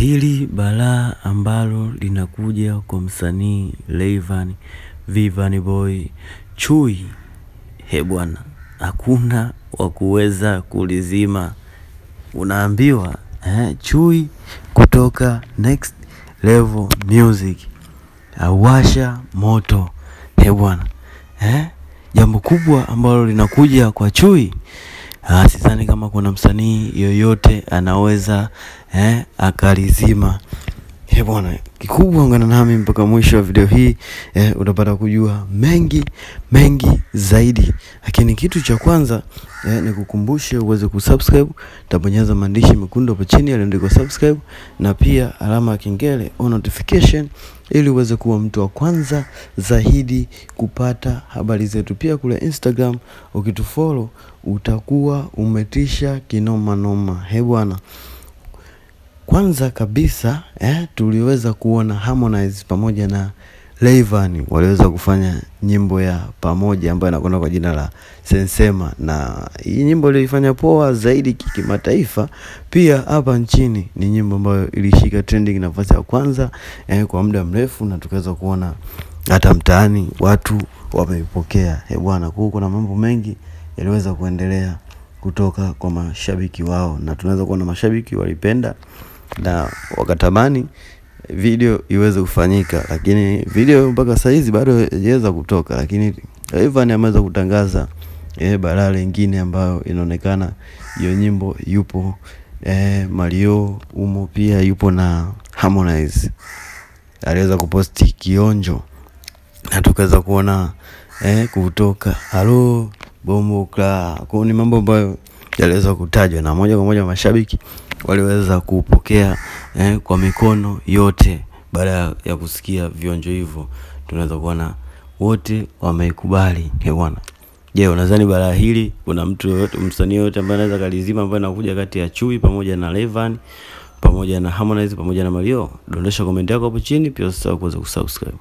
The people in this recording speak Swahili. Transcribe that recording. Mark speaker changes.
Speaker 1: Hili balaa ambalo linakuja kwa msanii Rayvanny, Vanny Boy, Chui. Bwana, hakuna wa kuweza kulizima. Unaambiwa Chui kutoka Next Level Music awasha moto. Bwana, jambo kubwa ambalo linakuja kwa Chui. Sidhani kama kuna msanii yoyote anaweza akalizima. Bwana, kikubwa ungana nami mpaka mwisho wa video hii, utapata kujua mengi zaidi. Lakini kitu cha kwanza nikukumbushe uweze kusubscribe, tabonyeza maandishi mekundu hapo chini yaliyoandikwa subscribe, na pia alama ya kengele on notification, ili uweze kuwa mtu wa kwanza zaidi kupata habari zetu. Pia kule Instagram ukitufollow utakuwa umetisha kinoma noma. Bwana, kwanza kabisa tuliweza kuona Harmonize pamoja na Rayvanny waliweza kufanya nyimbo ya pamoja ambayo inakwenda kwa jina la Sensema, na hii nyimbo ilifanya poa zaidi kimataifa. Pia hapa nchini ni nyimbo ambayo ilishika trending nafasi ya kwanza kwa muda mrefu, na tukaweza kuona hata mtaani watu wameipokea. Bwana, kuna mambo mengi yaliweza kuendelea kutoka kwa mashabiki wao, na tunaweza kuona mashabiki walipenda na wakatamani video iweze kufanyika, lakini video mpaka sasa hizi bado haijaweza kutoka. Lakini Rayvanny ameweza kutangaza balaa lingine ambayo inaonekana hiyo nyimbo yupo Mario umo, pia yupo na Harmonize. Aliweza kuposti kionjo na tukaweza kuona kutoka halo bombo kla. Kwa ni mambo ambayo yaliweza kutajwa na moja kwa moja mashabiki waliweza kupokea kwa mikono yote. Baada ya kusikia vionjo hivyo, tunaweza kuona wote wameikubali. Bwana, je, unadhani balaa hili kuna mtu yote, msanii yote ambaye anaweza kalizima, ambaye anakuja kati ya Chui pamoja na Rayvanny pamoja na Harmonize pamoja na Mario? Dondosha comment yako hapo chini, pia usisahau kuweza kusubscribe.